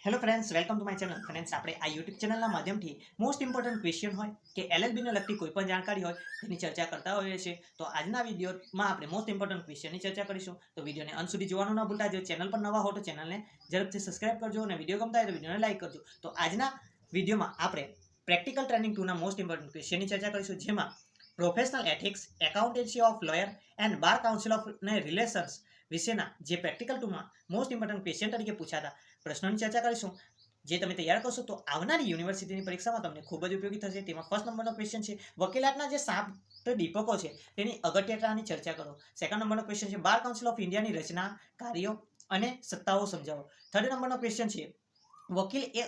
Hello friends, welcome to my channel. Friends, આપણે આ YouTube ચેનલના માધ્યમથી મોસ્ટ ઇમ્પોર્ટન્ટ ક્વેશ્ચન હોય કે એલએલબીને લગતી કોઈ પણ જાણકારી હોય તેની ચર્ચા કરતા હોઈએ છીએ. તો આજના વિડીયોમાં આપણે મોસ્ટ ઇમ્પોર્ટન્ટ ક્વેશ્ચનની ચર્ચા કરીશું. તો વિડીયોને અંત સુધી જોવાનું ન ભૂલતા. જો ચેનલ પર નવા હો તો ચેનલને ઝડપથી સબસ્ક્રાઇબ કરજો અને વિડીયો ગમતા હોય તો વિડીયોને લાઈક કરજો. તો આજના વિડીયોમાં આપણે પ્રેક્ટિકલ ટ્રેનિંગ 2ના મોસ્ટ ઇમ્પોર્ટન્ટ ક્વેશ્ચનની ચર્ચા કરીશું, જેમાં professional ethics, accountancy of lawyer and bar council of relations વિશેના જે પ્રેક્ટિકલ 2માં મોસ્ટ ઇમ્પોર્ટન્ટ ક્વેશ્ચન તરીકે પૂછાતા પ્રશ્નોની ચર્ચા કરીશું. જે તમે તૈયાર કરશો તો આવનારી યુનિવર્સિટીની પરીક્ષામાં તમને ખૂબ જ ઉપયોગી થશે. તેમાં ફર્સ્ટ નંબરનો ક્વેશ્ચન છે વકીલાતના જે 7 દીપકો છે તેની અગત્યતાની ચર્ચા કરો. સેકન્ડ નંબરનો ક્વેશ્ચન છે બાર કાઉન્સિલ ઓફ ઇન્ડિયાની રચના, કાર્યો અને સત્તાઓ સમજાવો. થર્ડ નંબરનો ક્વેશ્ચન છે વકીલ એ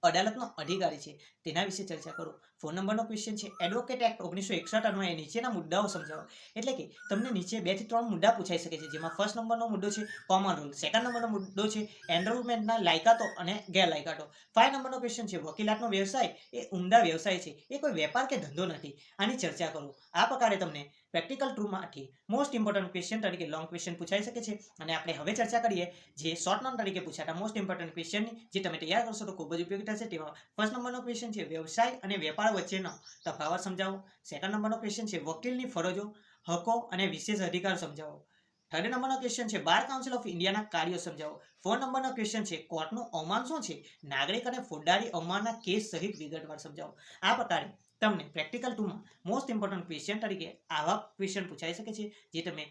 અદાલતનો અધિકારી છે, તેના વિશે ચર્ચા કરો. 4 નંબરનો ક્વેશ્ચન છે એડવોકેટ એક્ટ 1961 અન્વયે નીચેના મુદ્દાઓ સમજાવો. એટલે કે તમને નીચે 2 થી 3 મુદ્દા પૂછાઈ શકે છે, જેમાં ફર્સ્ટ નંબરનો મુદ્દો છે કોમન રૂલ, સેકન્ડ નંબરનો મુદ્દો છે એનરોલમેન્ટના લાયકાતો અને ગેરલાયકાતો. 5 નંબરનો ક્વેશ્ચન છે વકીલાતનો વ્યવસાય એ ઉમદા વ્યવસાય છે, એ કોઈ વેપાર કે ધંધો નથી, આની ચર્ચા કરો. આ પ્રકારે તમને પ્રેક્ટિકલ 2માંથી મોસ્ટ ઇમ્પોર્ટન્ટ ક્વેશ્ચન તરીકે લોંગ ક્વેશ્ચન પૂછાઈ શકે છે. અને આપણે હવે ચર્ચા કરીએ જે શોર્ટ નોટ તરીકે પૂછાતા મોસ્ટ ઇમ્પોર્ટન્ટ ક્વેશ્ચનની, જે તમે તૈયાર કરશો તો ખૂબ જ ઉપયોગી થશે. તેમાં ફર્સ્ટ નંબરનો ક્વેશ્ચન છે વ્યવસાય અને વેપાર વચ્ચેનો તફાવત સમજાવો. સેકન્ડ નંબરનો ક્વેશ્ચન છે વકીલની ફરજો, હકો અને વિશેષ અધિકાર સમજાવો. થર્ડ નંબરનો ક્વેશ્ચન છે બાર કાઉન્સિલ ઓફ ઇન્ડિયાના કાર્યો સમજાવો. 4 નંબરનો ક્વેશ્ચન છે કોર્ટનું અવમાન શું છે, નાગરિક અને ફોજદારી અવમાનના કેસ સહિત વિગતવાર સમજાવો. આ પ્રકારે તમને પ્રેક્ટિકલ 2માં મોસ્ટ ઇમ્પોર્ટન્ટ ક્વેશ્ચન તરીકે આવા ક્વેશ્ચન પૂછાઈ શકે છે, જે તમે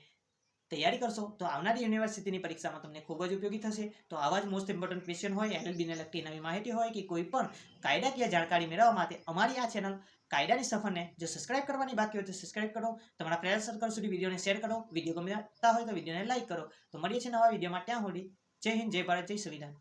તૈયારી કરશો તો આવનારી યુનિવર્સિટીની પરીક્ષામાં તમને ખૂબ જ ઉપયોગી થશે. તો આવા જ મોસ્ટ ઇમ્પોર્ટન્ટ ક્વેશ્ચન હોય, એલએલબીને લગતી નવી માહિતી હોય કે કોઈ પણ કાયદાકીય જાણકારી મેળવવા માટે અમારી આ ચેનલ કાયદાની સફરને જો સબસ્ક્રાઇબ કરવાની બાકી હોય તો સબસ્ક્રાઇબ કરો. તમારા ફ્રેન્ડ સર્કલ સુધી વિડીયોને શેર કરો. વિડીયો ગમતા હોય તો વિડીયોને લાઈક કરો. તો મળીએ છીએ નવા વિડીયોમાં. ત્યાં સુધી જય હિન્દ, જય ભારત, જય સંવિધાન.